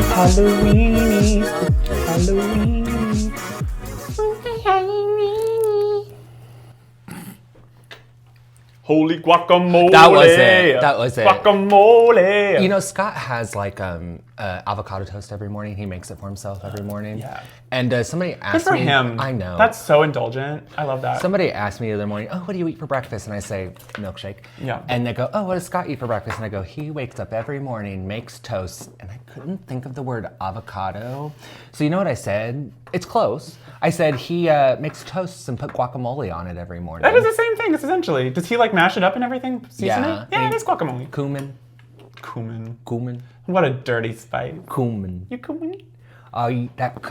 spooky Halloweeny, spooky Halloweeny. Spooky Halloween. Holy guacamole! That was it. That was it. Guacamole! You know, Scott has like avocado toast every morning. He makes it for himself every morning. Yeah. And somebody asked Good for me. him. I know. That's so indulgent. I love that. Somebody asked me the other morning, oh, what do you eat for breakfast? And I say, milkshake. Yeah. And they go, oh, what does Scott eat for breakfast? And I go, he wakes up every morning, makes toast. And I couldn't think of the word avocado. So you know what I said? It's close. I said he makes toasts and put guacamole on it every morning. That is the same thing, it's essentially. Does he like mash it up and everything? Season Yeah. it? Yeah, it is guacamole. Cumin. Cumin. What a dirty spice. Cumin. You cumin? I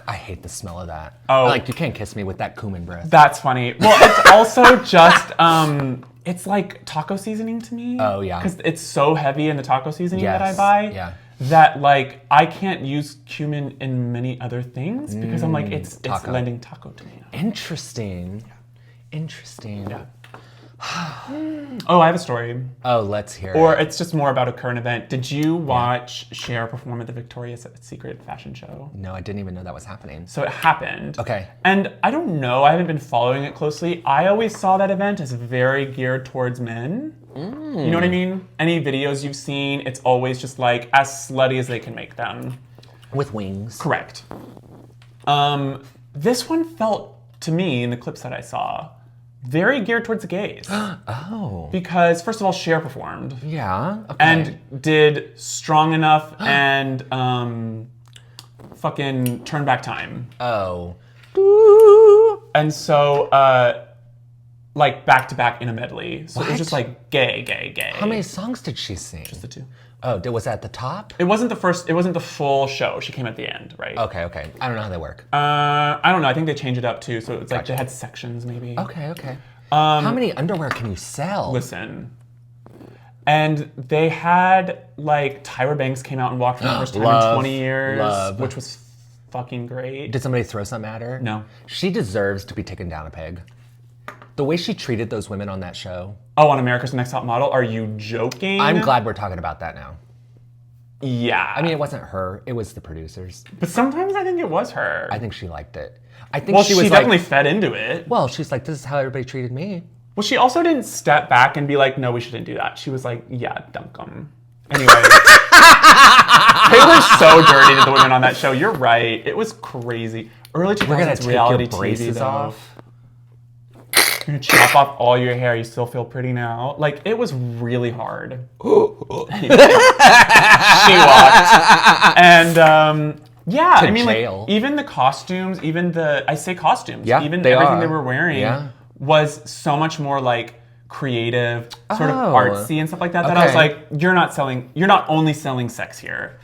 hate the smell of that. Oh. Like, you can't kiss me with that cumin breath. That's funny. Well, it's also just, it's like taco seasoning to me. Oh, yeah. Because it's so heavy in the taco seasoning that I Yes, buy. yeah. That like I can't use cumin in many other things because I'm like it's lending taco to me. Interesting. Interesting. Yeah. Oh, I have a story. Oh, let's hear it. Or it's just more about a current event. Did you watch Cher perform at the Victoria's Secret fashion show? No, I didn't even know that was happening. So it happened. Okay. And I don't know, I haven't been following it closely. I always saw that event as very geared towards men. You know what I mean? Any videos you've seen, it's always just like as slutty as they can make them. With wings. Correct. This one felt, to me, in the clips that I saw, very geared towards the gays. Oh. Because, first of all, Cher performed. Yeah. Okay. And did Strong Enough and fucking Turn Back Time. Oh. And so, like, back to back in a medley. So it was just like gay. How many songs did she sing? Just the two. Oh, was that at the top? It wasn't the full show. She came at the end, right? Okay. I don't know how they work. I don't know. I think they changed it up too. So it's like they had sections maybe. Okay. How many underwear can you sell? Listen. And they had, like, Tyra Banks came out and walked for the first time in 20 years. Which was fucking great. Did somebody throw something at her? No. She deserves to be taken down a peg. The way she treated those women on that show. Oh, on America's Next Top Model? Are you joking? I'm glad we're talking about that now. Yeah. I mean, it wasn't her. It was the producers. But sometimes I think it was her. I think she liked it. I think she definitely fed into it. Well, she's like, this is how everybody treated me. Well, she also didn't step back and be like, no, we shouldn't do that. She was like, yeah, dunk them. Anyway. They were so dirty to the women on that show. You're right. It was crazy. Early 2000s We're going to take reality your braces TV, though. off. You're gonna chop off all your hair. You still feel pretty now. Like, it was really hard. She walked. And, yeah, I mean, jail. like, even the costumes, even costumes, Yeah, even they everything are. they were wearing was so much more, like, creative, sort of Oh. artsy and stuff like that, that I was Okay. like, you're not only selling sex here.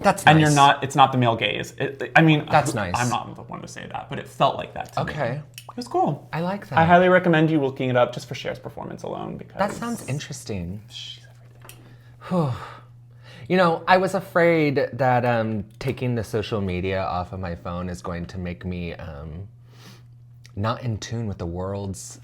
That's nice. And it's not the male gaze. I mean, That's nice. I'm not the one to say that, but it felt like that to me. Okay. It was cool. I like that. I highly recommend you looking it up just for Cher's performance alone because That sounds interesting. she's everything. You know, I was afraid that taking the social media off of my phone is going to make me not in tune with the world's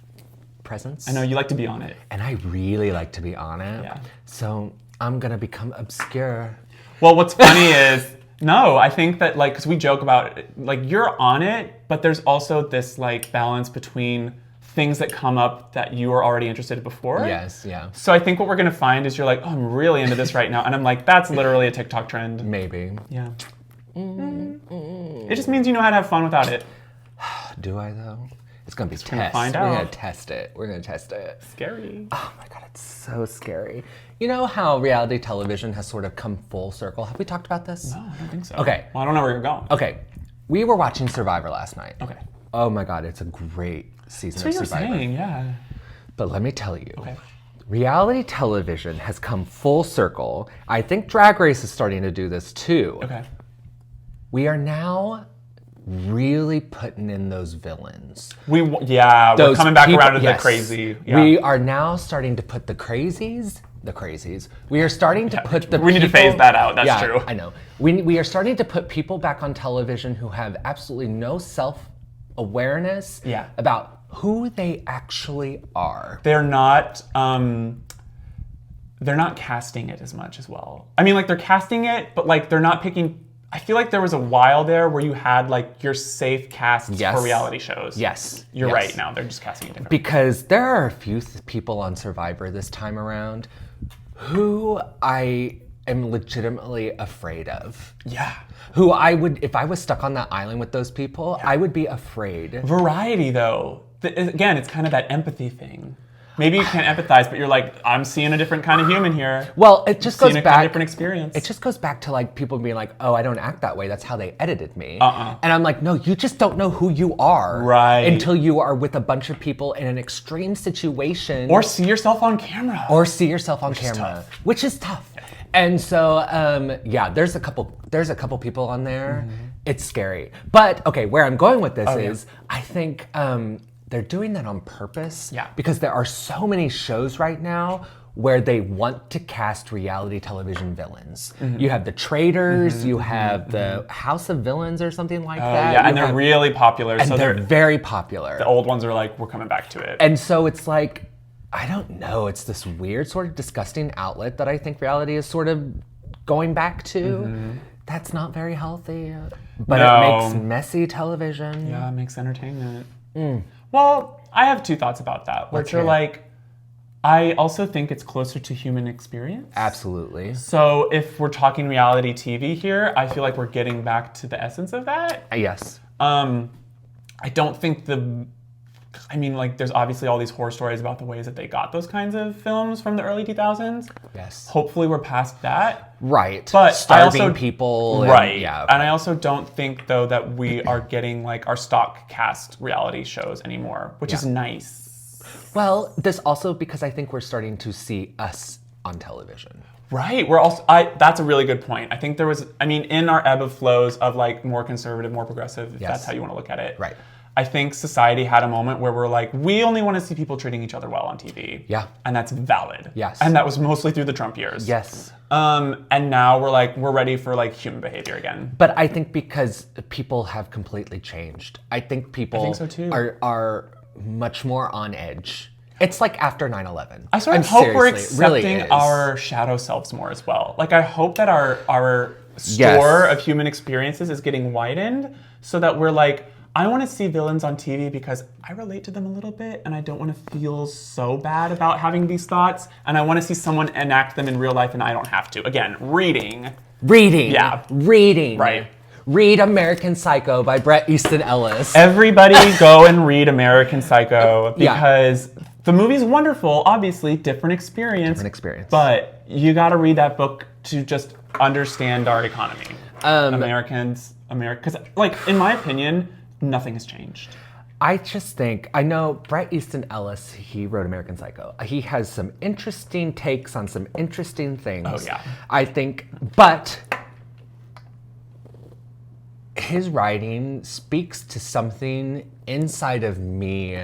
presence. I know you like to be on it. And I really like to be on it. Yeah. So I'm going to become obscure. Well, what's funny is, no, I think that, like, because we joke about it, like, you're on it, but there's also this, like, balance between things that come up that you were already interested in before. Yes, yeah. So I think what we're going to find is you're like, oh, I'm really into this right now. And I'm like, that's literally a TikTok trend. Maybe. Yeah. It just means you know how to have fun without it. Do I, though? It's going to be gonna test. find We're out. going to test it. We're going to test it. Scary. Oh my God, it's so scary. You know how reality television has sort of come full circle? Have we talked about this? No, I don't think so. Okay. Well, I don't know where you're going. Okay. We were watching Survivor last night. Okay. Oh my God, it's a great season That's what of you're Survivor. saying, yeah. But let me tell you, Okay. reality television has come full circle. I think Drag Race is starting to do this too. Okay. We are now really putting in those villains. We're Those coming back people- around to yes. the crazy. Yeah. We are now starting to put the crazies. We are starting to put the We need to people- phase that out, that's yeah, true. I know. We are starting to put people back on television who have absolutely no self-awareness Yeah. about who they actually are. They're not casting it as much as well. I mean, like, they're casting it, but, like, they're not picking. I feel like there was a while there where you had like your safe casts for reality shows. Yes. You're right now. They're just casting it different. Because there are a few people on Survivor this time around who I am legitimately afraid of. Yeah. Who I would, if I was stuck on that island with those people, I would be afraid. Variety though. Again, it's kind of that empathy thing. Maybe you can't empathize, but you're like, I'm seeing a different kind of human here. Well, it just goes back. Kind of different experience. It just goes back to like people being like, oh, I don't act that way. That's how they edited me. And I'm like, no, you just don't know who you are. Right. Until you are with a bunch of people in an extreme situation. Or see yourself on camera. Which is tough. Yeah. And so, there's a couple people on there. Mm-hmm. It's scary. But okay, where I'm going with this is, I think they're doing that on purpose. Yeah. Because there are so many shows right now where they want to cast reality television villains. Mm-hmm. You have the Traitors, you have the House of Villains or something like that. Yeah, and they're really popular. And they're very popular. The old ones are like, we're coming back to it. And so it's like, I don't know, it's this weird sort of disgusting outlet that I think reality is sort of going back to. Mm-hmm. That's not very healthy, but it makes messy television. Yeah, it makes entertainment. Well, I have two thoughts about that, which are like, I also think it's closer to human experience. Absolutely. So if we're talking reality TV here, I feel like we're getting back to the essence of that. Yes. I don't think there's obviously all these horror stories about the ways that they got those kinds of films from the early 2000s. Yes. Hopefully we're past that. Right. But starving people. Right. And I also don't think, though, that we are getting like our stock cast reality shows anymore, which is nice. Well, this also because I think we're starting to see us on television. Right. That's a really good point. I think there was, in our ebb of flows of like more conservative, more progressive, if that's how you want to look at it. Right. I think society had a moment where we're like, we only want to see people treating each other well on TV. Yeah. And that's valid. Yes. And that was mostly through the Trump years. Yes. And now we're ready for like human behavior again. But I think because people have completely changed. I think people so too. are much more on edge. It's like after 9/11. I sort of hope we're accepting our shadow selves more as well. Like I hope that our store of human experiences is getting widened so that we're like, I want to see villains on TV because I relate to them a little bit and I don't want to feel so bad about having these thoughts. And I want to see someone enact them in real life and I don't have to. Again, reading. Yeah. Reading. Right. Read American Psycho by Bret Easton Ellis. Everybody go and read American Psycho because the movie's wonderful. Obviously, different experience. But you got to read that book to just understand our economy. Because like, in my opinion, nothing has changed. I just think, I know Bret Easton Ellis, he wrote American Psycho. He has some interesting takes on some interesting things. Oh, yeah. I think, but his writing speaks to something inside of me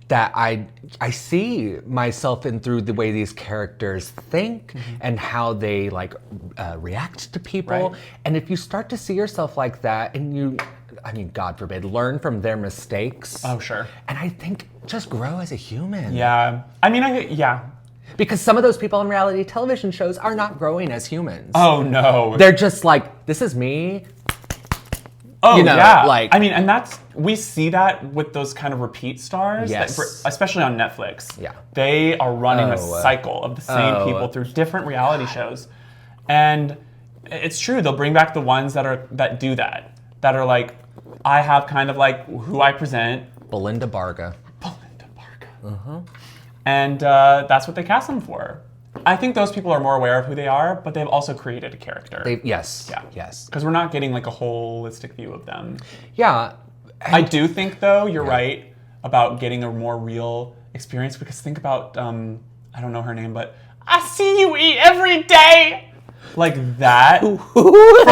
that I see myself in through the way these characters think and how they like react to people. Right. And if you start to see yourself like that and you, God forbid, learn from their mistakes. Oh, sure. And I think just grow as a human. Yeah. Because some of those people on reality television shows are not growing as humans. Oh, no. They're just like, this is me. Oh, and we see that with those kind of repeat stars, especially on Netflix. Yeah. They are running a cycle of the same people through different reality shows. And it's true, they'll bring back the ones that do that are like, I have kind of like who I present. Belinda Barga. And that's what they cast them for. I think those people are more aware of who they are, but they've also created a character. Yes. Because we're not getting like a holistic view of them. Yeah. I do think, though, you're right about getting a more real experience, because think about, I don't know her name, but I see you eat every day! Like that. From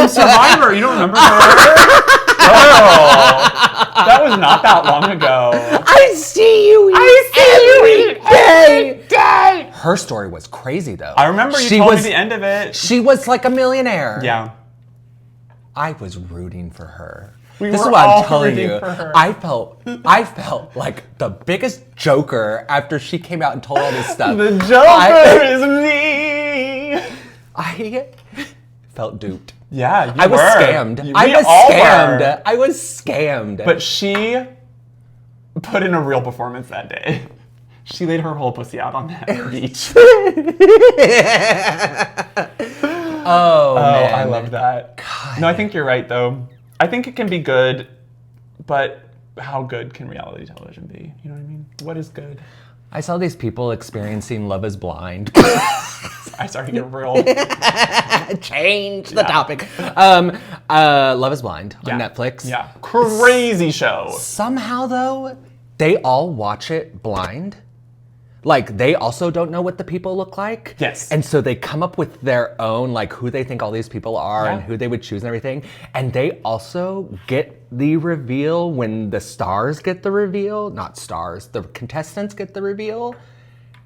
Survivor. You don't remember her? Girl. That was not that long ago. I see you eat every day. Her story was crazy, though. I remember you told me the end of it. She was like a millionaire. Yeah. I was rooting for her. This is what I'm telling you. I felt like the biggest joker after she came out and told all this stuff. The joker is me. I felt duped. Yeah, you I was were. scammed. We I was all scammed. were. I was scammed. But she put in a real performance that day. She laid her whole pussy out on that beach. oh man. I love that. God. No, I think you're right, though. I think it can be good, but how good can reality television be? You know what I mean? What is good? I saw these people experiencing Love is Blind. I started to get real. Change the topic. Love is Blind on Yeah. Netflix. Yeah. Crazy show. Somehow, though, they all watch it blind. Like, they also don't know what the people look like. Yes. And so they come up with their own, like, who they think all these people are and who they would choose and everything. And they also get the reveal when the stars get the reveal. Not stars, the contestants get the reveal.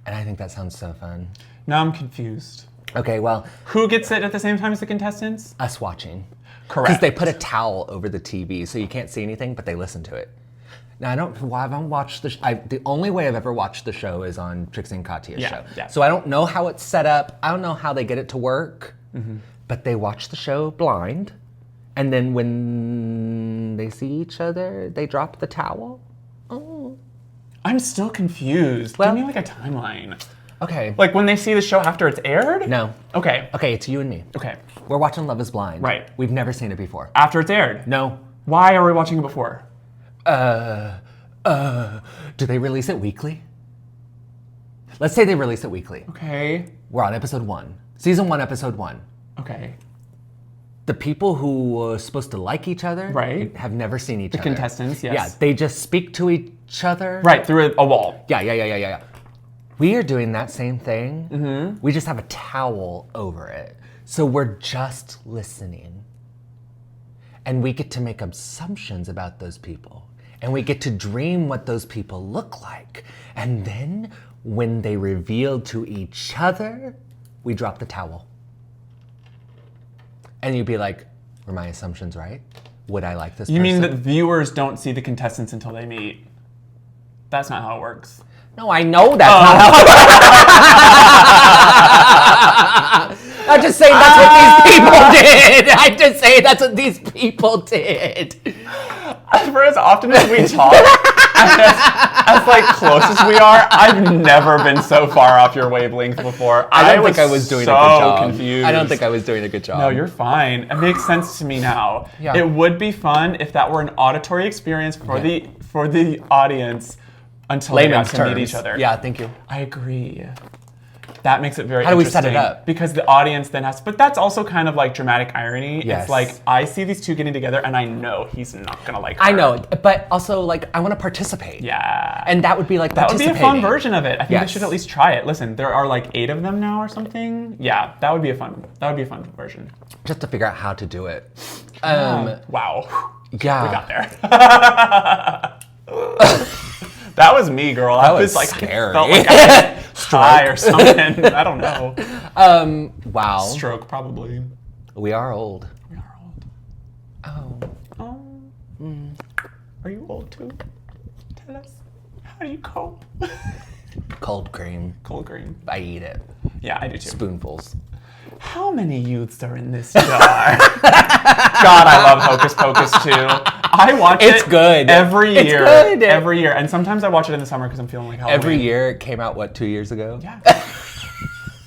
And I think that sounds so fun. Now I'm confused. Okay, well, Who gets it at the same time as the contestants? us watching. Correct. Because they put a towel over the TV so you can't see anything, but they listen to it. Now, I haven't watched the only way I've ever watched the show is on Trixie and Katya's show. Yeah. So I don't know how it's set up. I don't know how they get it to work. But they watch the show blind. And then when they see each other, they drop the towel. Oh. I'm still confused. Well- Give me like a timeline. Okay. Like when they see the show after it's aired? No. Okay. Okay, it's you and me. Okay. We're watching Love is Blind. Right. We've never seen it before. After it's aired? No. Why are we watching it before? Do they release it weekly? Let's say they release it weekly. Okay. We're on episode 1. Season 1, episode 1. Okay. The people who were supposed to like each other Right. have never seen each other. Contestants, yes. Yeah, they just speak to each other. Right, through a wall. Yeah. We are doing that same thing. Mm-hmm. We just have a towel over it. So we're just listening. And we get to make assumptions about those people. And we get to dream what those people look like. And then when they reveal to each other, we drop the towel. And you'd be like, were my assumptions right? Would I like this You person? mean that viewers don't see the contestants until they meet? That's not how it works. No, I know that's not how it works. I'm just saying that's what these people did. I'm just saying that's what these people did. For as often as we talk, as like close as we are, I've never been so far off your wavelength before. I don't think I was doing a good job. Confused. I don't think I was doing a good job. No, you're fine. It makes sense to me now. Yeah. It would be fun if that were an auditory experience for the audience until Layman's they got to terms. meet each other. Yeah, thank you. I agree. That makes it very How do we interesting. set it up? Because the audience then has, but that's also kind of like dramatic irony. Yes. It's like, I see these two getting together and I know he's not gonna like her. I know, but also like I want to participate. Yeah. And that would be like that would be a participating. fun version of it. I think Yes. they should at least try it. Listen, there are like 8 of them now or something. Yeah, that would be a fun version. Just to figure out how to do it. Wow. Yeah. We got there. That was me, girl. That I was like scary. Felt like I was high or something. I don't know. Wow. Stroke, probably. We are old. We are old. Oh. Oh. Are you old too? Tell us. How do you cope? Cold cream. Cold cream. I eat it. Yeah, I do too. Spoonfuls. How many youths are in this jar? God, I love Hocus Pocus too. I watch it. It's good. Every It's year. good. Every year. And sometimes I watch it in the summer because I'm feeling like Halloween. Every year it came out, what, 2 years ago? Yeah.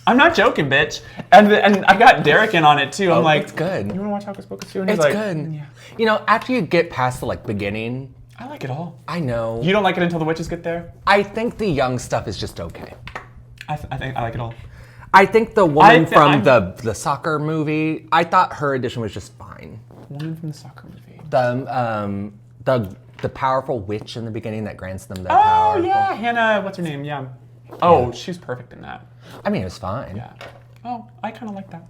I'm not joking, bitch. And I got Derek in on it too. I'm like, it's good. You want to watch Hocus Pocus too? And he's It's like, good. Yeah. You know, after you get past the beginning, I like it all. I know. You don't like it until the witches get there? I think the young stuff is just okay. I think I like it all. I think the woman from I'm- the soccer movie, I thought her edition was just fine. Woman from the soccer movie. The powerful witch in the beginning that grants them their Oh, power. yeah. Hannah, what's her name? Yeah. Oh, she's perfect in that. I mean, it was fine. Yeah. Oh, I kind of like that.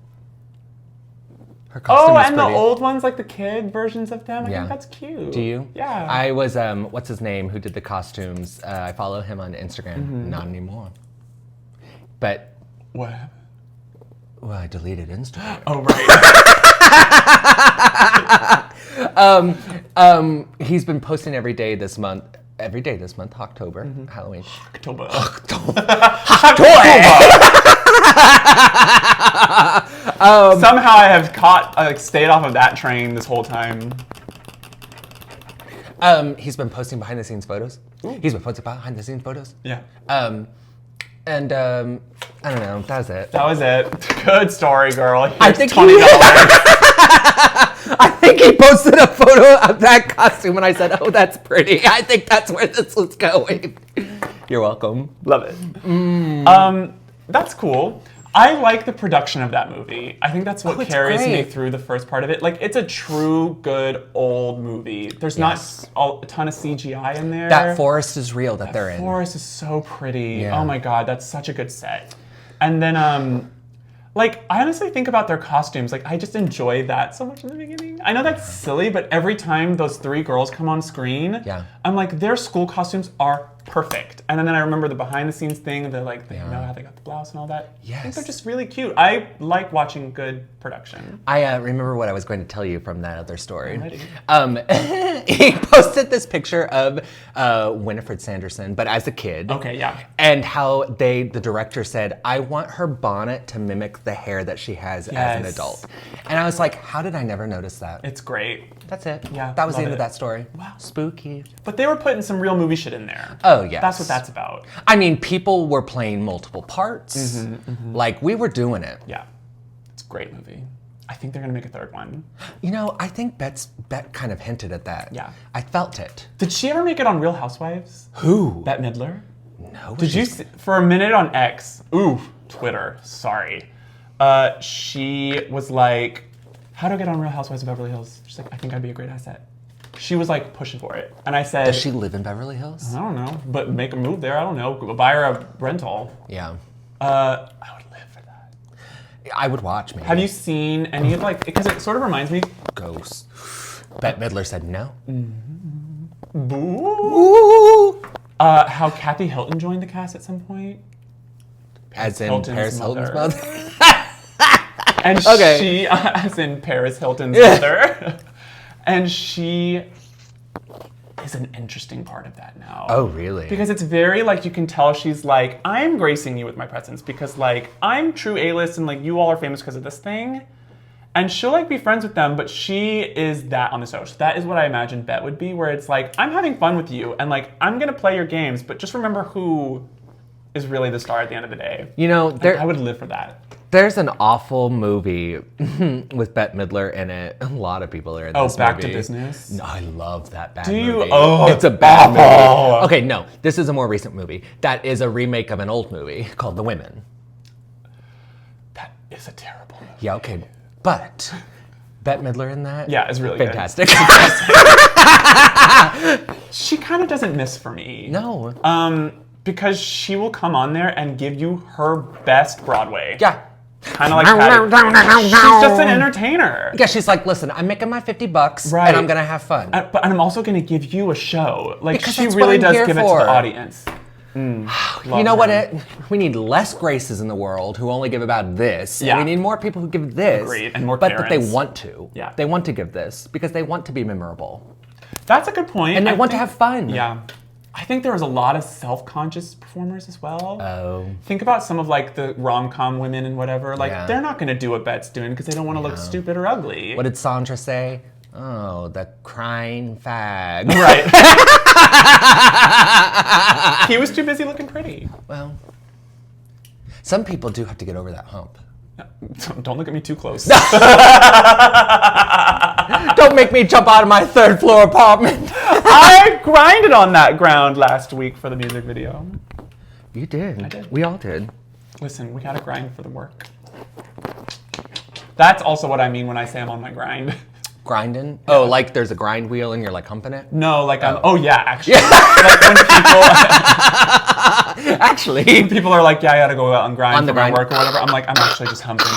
Her costume Oh, was and pretty. the old ones, like the kid versions of them. I Yeah. think that's cute. Do you? Yeah. I was, what's his name, who did the costumes? I follow him on Instagram. Mm-hmm. Not anymore. But, What happened? well, I deleted Instagram. Oh, right. He's been posting every day this month, every day this month, October, Halloween. October. Somehow I have stayed off of that train this whole time. He's been posting behind the scenes photos. Ooh. He's been posting behind the scenes photos. Yeah. I don't know. That was it. That was it. Good story, girl. Here's I think $20. I think he posted a photo of that costume, and I said, "Oh, that's pretty." I think that's where this was going. You're welcome. Love it. That's cool. I like the production of that movie. I think that's what carries me through the first part of it. Like, it's a true, good, old movie. There's not a ton of CGI in there. That forest is real that they're in. The forest is so pretty. Yeah. Oh my god, that's such a good set. And then, like, I honestly think about their costumes. Like, I just enjoy that so much in the beginning. I know that's silly, but every time those three girls come on screen, I'm like, their school costumes are perfect. And then I remember the behind the scenes thing, they know how they got the blouse and all that. Yes. I think they're just really cute. I like watching good production. I remember what I was going to tell you from that other story. Alrighty. He posted this picture of Winifred Sanderson, but as a kid. Okay, yeah. And how the director said, I want her bonnet to mimic the hair that she has as an adult. And I was like, how did I never notice that? It's great. That's it. Yeah, that was the love end it. of that story. Wow. Spooky. But they were putting some real movie shit in there. Oh, yes. That's what that's about. I mean, people were playing multiple parts. Like, we were doing it. Yeah. It's a great movie. I think they're going to make a third one. You know, I think Bet kind of hinted at that. Yeah. I felt it. Did she ever make it on Real Housewives? Who? Bette Midler? No. Did you see, for a minute on X, Twitter, sorry. She was like, how do I get on Real Housewives of Beverly Hills? She's like, I think I'd be a great asset. She was like pushing for it. And I said, Does she live in Beverly Hills? I don't know, but make a move there. I don't know. Buy her a rental. Yeah. I would live for that. I would watch, maybe. Have you seen any of because it sort of reminds me. Ghosts. Bette Midler said no. Boo. Ooh. How Kathy Hilton joined the cast at some point. As in Hilton's Paris Hilton's mother. mother? And she, as in Paris Hilton's mother. And she is an interesting part of that now. Oh, really? Because it's very, like, you can tell she's like, I'm gracing you with my presence because, like, I'm true A-list and, like, you all are famous because of this thing. And she'll, like, be friends with them, but she is that on the show. So that is what I imagine Bette would be, where it's like, I'm having fun with you and, like, I'm going to play your games, but just remember who is really the star at the end of the day. You know, I would live for that. There's an awful movie with Bette Midler in it. A lot of people are in this movie. Back to Business? No, I love that bad Do movie. you? Oh, it's a bad awful. movie. Okay, no, this is a more recent movie. That is a remake of an old movie called The Women. That is a terrible movie. Yeah, okay. But Bette Midler in that? Yeah, it's really fantastic. She kind of doesn't miss for me. No. Because she will come on there and give you her best Broadway. Yeah. Kind of like Patty. She's just an entertainer. Yeah, she's like, listen, I'm making my $50 Right. and I'm gonna have fun. But I'm also going to give you a show. Like, Because she that's really what I'm does here give it for. to the audience. You know what? We need less Graces in the world who only give about this. Yeah. And we need more people who give this. Agreed. And more but that they Karens. want to. Yeah. They want to give this because they want to be memorable. That's a good point. And they want to have fun. Yeah. I think there was a lot of self-conscious performers as well. Oh. Think about some of like the rom-com women and whatever. Like Yeah. they're not going to do what Bette's doing because they don't want to look stupid or ugly. What did Sandra say? Oh, the crying fag. Right. He was too busy looking pretty. Well, some people do have to get over that hump. Don't look at me too close. Don't make me jump out of my third floor apartment. I grinded on that ground last week for the music video. You did. I did. We all did. Listen, we gotta grind for the work. That's also what I mean when I say I'm on my grind. Grinding? Oh, like there's a grind wheel and you're like humping it? No, like actually. Like when people Actually. people are like, yeah, I gotta go out and grind On the for my grind. work or whatever. I'm like, I'm actually just humping.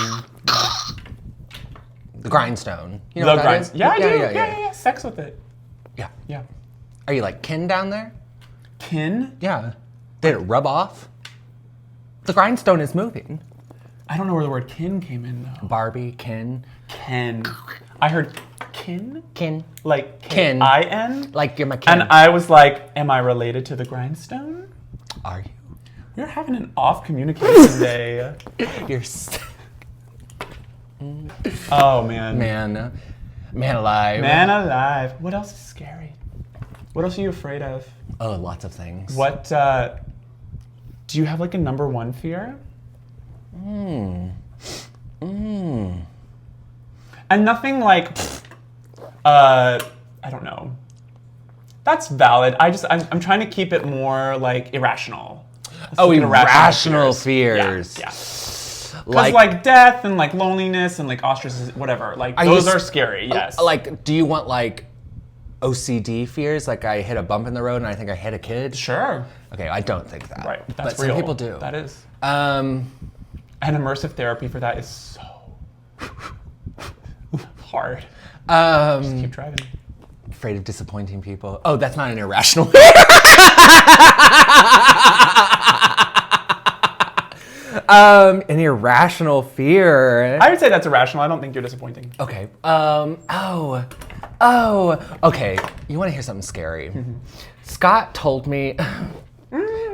The grindstone. You know The what that grinds. is? Yeah, I do. Yeah. Sex with it. Yeah. Yeah. Are you like kin down there? Kin? Yeah. Did it rub off? The grindstone is moving. I don't know where the word kin came in though. Barbie, kin. Ken. I heard kin? Kin. Like Kin. K-I-N? Like you're my kin. And I was like, am I related to the grindstone? Are you? We're having an off communication day. You're. Oh, man. Man alive. Man alive. What else is scary? What else are you afraid of? Oh, lots of things. What, do you have like a number one fear? And nothing like, I don't know. That's valid. I'm trying to keep it more like irrational. Oh, irrational fears. Yeah. Because like death and like loneliness and like ostracism, whatever. Like those are scary, yes. Like, do you want like OCD fears? Like I hit a bump in the road and I think I hit a kid? Sure. Okay, I don't think that. Right. That's but real. some people do. That is. Um, And immersive therapy for that is so hard. Just keep driving. Afraid of disappointing people. Oh, that's not an irrational an irrational fear. I would say that's irrational. I don't think you're disappointing. Okay. Okay. You want to hear something scary? Scott told me.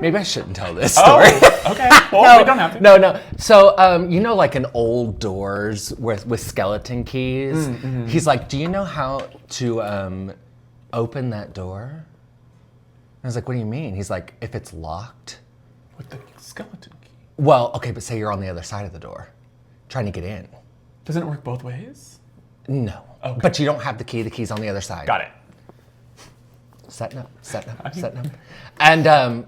Maybe I shouldn't tell this story. Oh, okay. Well, we don't have to. No. So, you know, like in old doors with skeleton keys. He's like, "Do you know how to open that door?" I was like, "What do you mean?" He's like, "If it's locked." With the skeleton key. Well, okay, but say you're on the other side of the door, trying to get in. Doesn't it work both ways? No. Okay. But you don't have the key. The key's on the other side. Got it. Setting up. And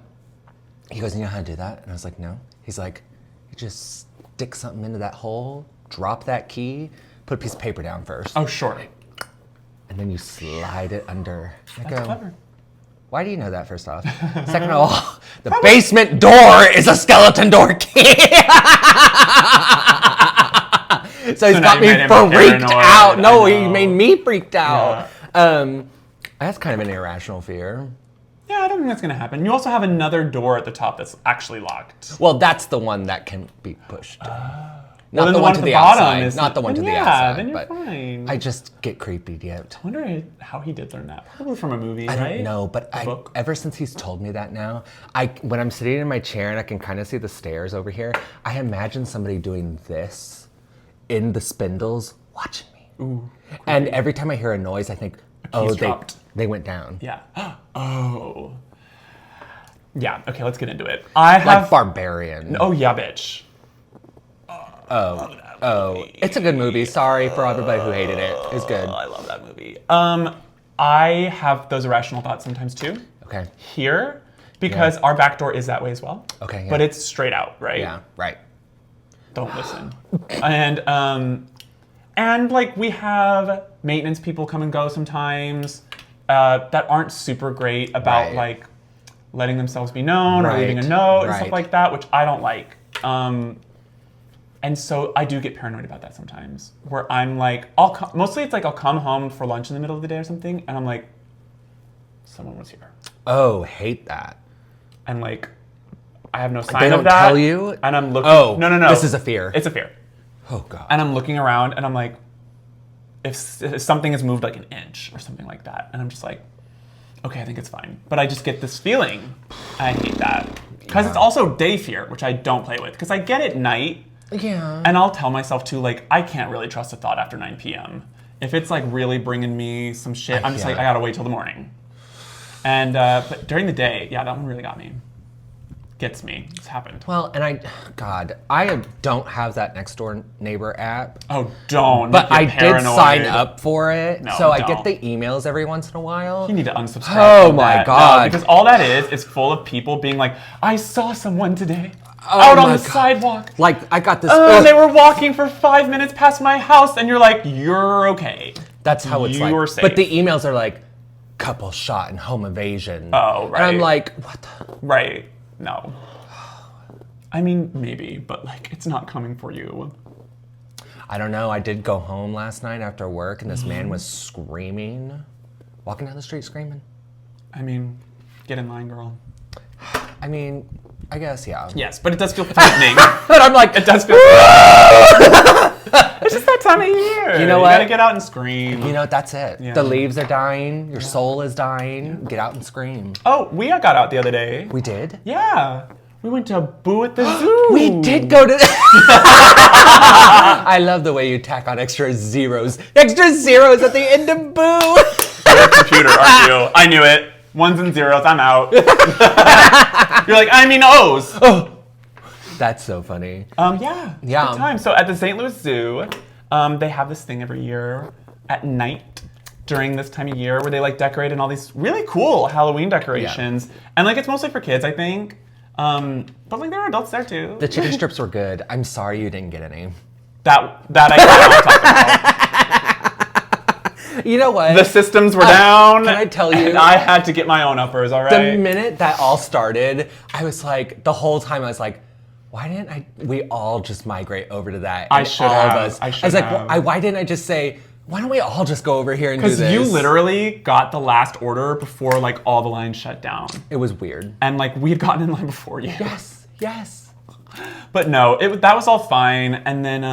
he goes, "You know how to do that?" And I was like, "No." He's like, "You just stick something into that hole, drop that key, put a piece of paper down first, Oh, sure. and then you slide it under." I That's go, clever. "Why do you know that, first off?" Second of all, the basement door is a skeleton door key. So he's now got you me made him freaked paranoid. out. No, I he know. made me freaked out. That's kind of an irrational fear. Yeah, I don't think that's going to happen. You also have another door at the top that's actually locked. Well, that's the one that can be pushed. Well, Not then the one to at the bottom outside. is Not the one to then the yeah, outside. then you're But fine. I just get creeped out. I wonder how he did learn that. Probably from a movie, I right? don't know, but book? ever since he's told me that now, when I'm sitting in my chair and I can kind of see the stairs over here, I imagine somebody doing this in the spindles, watching me. Ooh. And every time I hear a noise, I think, dropped. they went down. Yeah. Oh. Yeah, okay, let's get into it. I have... Like Barbarian. Oh, yeah, bitch. Oh, it's a good movie. Sorry for everybody who hated it. It's good. I love that movie. I have those irrational thoughts sometimes too. Okay. Here, because our back door is that way as well. Okay, yeah. But it's straight out, right? Yeah, right. Don't listen. And like we have maintenance people come and go sometimes that aren't super great about Right. like letting themselves be known or Right, leaving a note and right. stuff like that, which I don't like. And so I do get paranoid about that sometimes, where I'm like, mostly it's like I'll come home for lunch in the middle of the day or something, and I'm like, someone was here, Oh, hate that. and like I have no sign They of don't that. tell you? And I'm looking. Oh, no. this is a fear. It's a fear. Oh, God. And I'm looking around, and I'm like, if something has moved like an inch or something like that, and I'm just like, okay, I think it's fine. But I just get this feeling. I hate that. Because it's also day fear, which I don't play with. Because I get it night, Yeah. and I'll tell myself too, like, I can't really trust a thought after 9 p.m. If it's like really bringing me some shit, I'm just like, I gotta wait till the morning. And, but during the day, yeah, that one really got me. Gets me. It's happened. Well, and I don't have that next door neighbor app. Oh, don't. But I Get did paranoid. sign up for it, No, so I don't. get the emails every once in a while. You need to unsubscribe. Oh from my that. God. No, because all that is full of people being like, I saw someone today Oh out on my the God. sidewalk. Like, I got this. They were walking for 5 minutes past my house, and you're like, you're okay. That's how it's you like. were safe. But the emails are like, couple shot in home invasion. Oh, right. And I'm like, what the? Right. No. I mean, maybe, but like, it's not coming for you. I don't know. I did go home last night after work, and this man was screaming, walking down the street screaming. I mean, get in line, girl. I mean, I guess, yeah. Yes, but it does feel threatening. But I'm like, It does feel threatening. It's just that time of year. You know what? You gotta get out and scream. You know, that's it. Yeah. The leaves are dying. Your soul is dying. Get out and scream. Oh, we got out the other day. We did? Yeah. We went to Boo at the Zoo. We did go to... I love the way you tack on extra zeros. Extra zeros at the end of Boo. You're a computer, aren't you? I knew it. Ones and zeros, I'm out. You're like, I mean O's. Oh. That's so funny. Yeah. Yeah. Good time. So at the St. Louis Zoo, they have this thing every year at night during this time of year where they like decorate in all these really cool Halloween decorations. And like it's mostly for kids, I think. But like there are adults there too. The chicken strips were good. I'm sorry you didn't get any. That I cannot talk about. You know what? The systems were down. Can I tell you? And I had to get my own uppers, all right? The minute that all started, I was like, the whole time I was like, why didn't we all just migrate over to that? I And should all have. Of us. I should was like, have. why didn't I just say, why don't we all just go over here and do this? Because you literally got the last order before like all the lines shut down. It was weird. And like we had gotten in line before you. Yes, yes. But no, that was all fine. And then,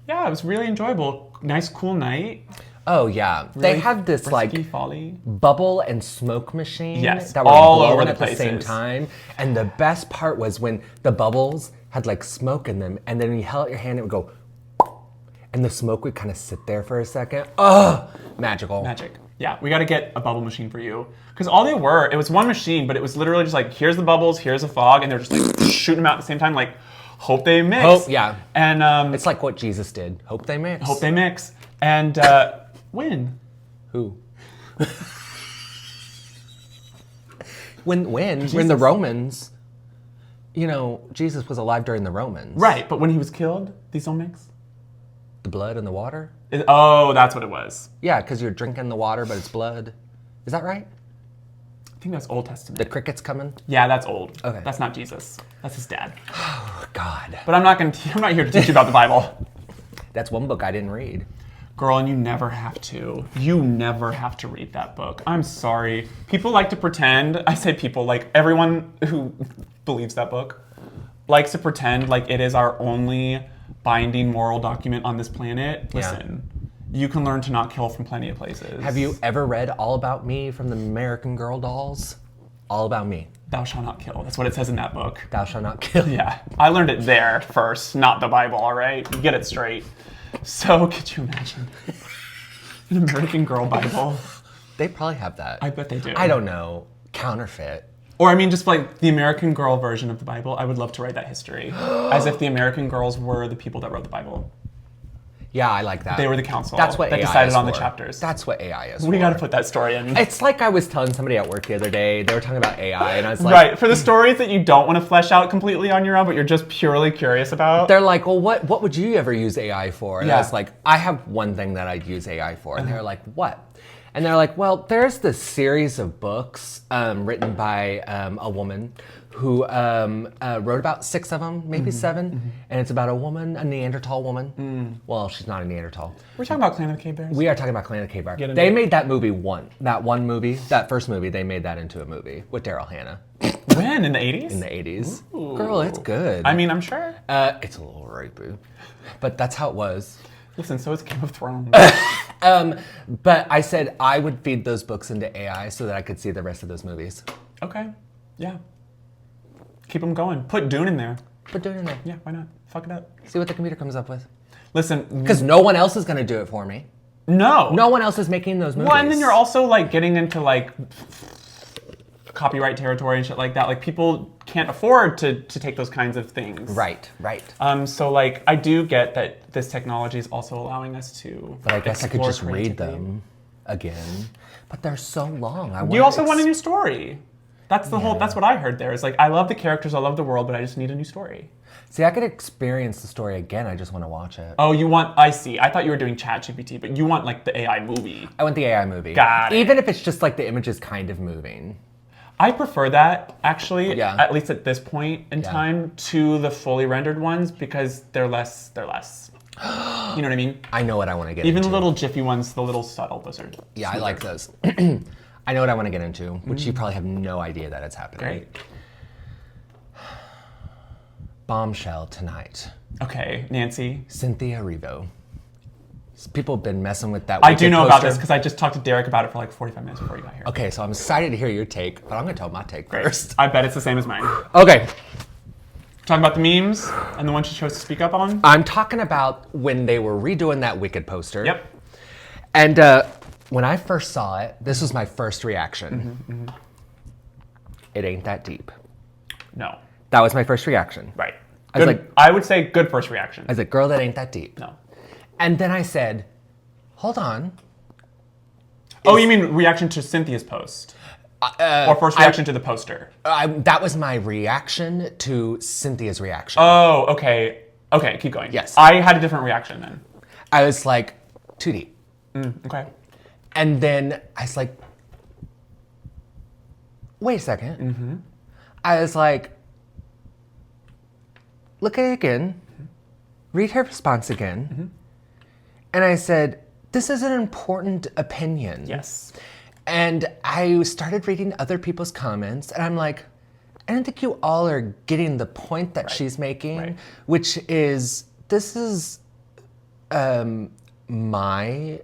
yeah, it was really enjoyable. Nice, cool night. Oh yeah, Really they have this frisky, like folly. bubble and smoke machine Yes, that were all blowing over the at the same places. time. And the best part was when the bubbles had like smoke in them, and then when you held out your hand, it would go, and the smoke would kind of sit there for a second. Oh, magical. Magic. Yeah, we got to get a bubble machine for you. Because all they were, it was one machine, but it was literally just like, here's the bubbles, here's the fog, and they're just like shooting them out at the same time, like, hope they mix. Hope, yeah. And It's like what Jesus did. Hope they mix. hope they mix. And win. Who? when the Romans, you know, Jesus was alive during the Romans. Right, but when he was killed, these don't mix? The blood and the water? Oh, that's what it was. Yeah, because you're drinking the water, but it's blood. Is that right? I think that's Old Testament. The cricket's coming? Yeah, that's old. Okay. That's not Jesus. That's his dad. Oh, God. But I'm not here to teach you about the Bible. That's one book I didn't read. Girl, and you never have to. You never have to read that book. I'm sorry. People like to pretend, I say people, like everyone who believes that book likes to pretend like it is our only binding moral document on this planet. Yeah. Listen, you can learn to not kill from plenty of places. Have you ever read All About Me from the American Girl dolls? All About Me. Thou shalt not kill. That's what it says in that book. Thou shalt not kill. Yeah, I learned it there first, not the Bible, all right? You get it straight. So, could you imagine? An American Girl Bible. They probably have that. I bet they do. I don't know. Counterfeit. Or I mean, just like the American Girl version of the Bible. I would love to write that history. As if the American girls were the people that wrote the Bible. Yeah, I like that. They were the council That's what that AI decided is on the for. chapters. That's what AI is We for. got to put that story in. It's like I was telling somebody at work the other day, they were talking about AI, and I was like... Right, for the stories that you don't want to flesh out completely on your own, but you're just purely curious about. They're like, well, what would you ever use AI for? And I Yeah. was like, I have one thing that I'd use AI for. And they were like, what? And they're like, well, there's this series of books written by a woman who wrote about 6 of them, maybe 7. And it's about a woman, a Neanderthal woman. Well, she's not a Neanderthal. We're talking about Clan of the Cave Bears. We are talking about Clan of the Cave Bear. Get into They it. made that movie that first movie, they made that into a movie with Daryl Hannah When? In the 80s? in the 80s. Ooh. Girl, it's good. I mean, I'm sure. It's a little rapey, but that's how it was. Listen, so is Game of Thrones. But I said I would feed those books into AI so that I could see the rest of those movies. Okay. Yeah. Keep them going. Put Dune in there. But do it in there. Yeah, why not? Fuck it up. See what the computer comes up with. Listen, Because no one else is going to do it for me. no. No one else is making those movies. Well, and then you're also like getting into like copyright territory and shit like that. Like people can't afford to take those kinds of things. Right. So like I do get that this technology is also allowing us to. But I guess I could explore just read creativity. them again. But they're so long. You also want a new story. That's the whole. That's what I heard there. Is like I love the characters, I love the world, but I just need a new story. See, I could experience the story again. I just want to watch it. Oh, you want? I see. I thought you were doing ChatGPT, but you want like the AI movie. I want the AI movie. Got it. Even if it's just like the image is kind of moving. I prefer that actually, Yeah. at least at this point in Yeah. time, to the fully rendered ones because they're less. You know what I mean? I know what I want to get Even into. the little jiffy ones, the little subtle, those are. Yeah, I smoother. like those. I know what I want to get into, which you probably have no idea that it's happening. Great. bombshell tonight. Okay, Nancy. Cynthia Erivo. People have been messing with that. I do know about poster. this because I just talked to Derek about it for like 45 minutes before you got here. Okay, so I'm excited to hear your take, but I'm going to tell my take first. I bet it's the same as mine. Okay. Talking about the memes and the one she chose to speak up on? I'm talking about when they were redoing that Wicked poster. Yep. And when I first saw it, this was my first reaction. It ain't that deep. No. That was my first reaction. Right. I I would say good first reaction. I was like, girl, that ain't that deep. No. And then I said, hold on. Oh, you mean reaction to Cynthia's post? Or first reaction to the poster? That was my reaction to Cynthia's reaction. Oh, okay. Okay, keep going. Yes. I had a different reaction then. I was like, too deep. Okay. And then I was like, wait a second. I was like, look at it again. Read her response again. And I said, this is an important opinion. Yes. And I started reading other people's comments, and I'm like, I don't think you all are getting the point that she's making, which is, this is my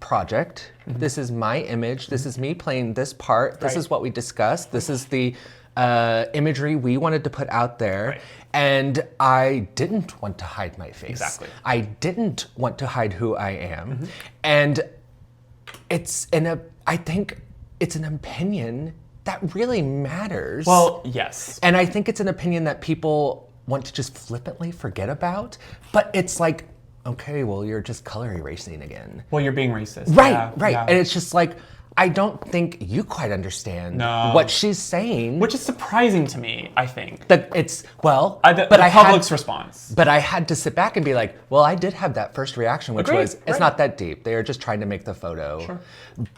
project. This is my image. This is me playing this part. This is what we discussed. This is the imagery we wanted to put out there. And I didn't want to hide my face. Exactly. I didn't want to hide who I am. And I think it's an opinion that really matters. Well, yes. And I think it's an opinion that people want to just flippantly forget about. But it's like, okay, well, you're just color erasing again. Well, you're being racist. Right, Yeah, right. yeah. And it's just like, I don't think you quite understand No. what she's saying. Which is surprising to me, I think. That it's, well, The public's response. But I had to sit back and be like, well, I did have that first reaction, which Agreed, was, it's right. not that deep. They are just trying to make the photo. Sure.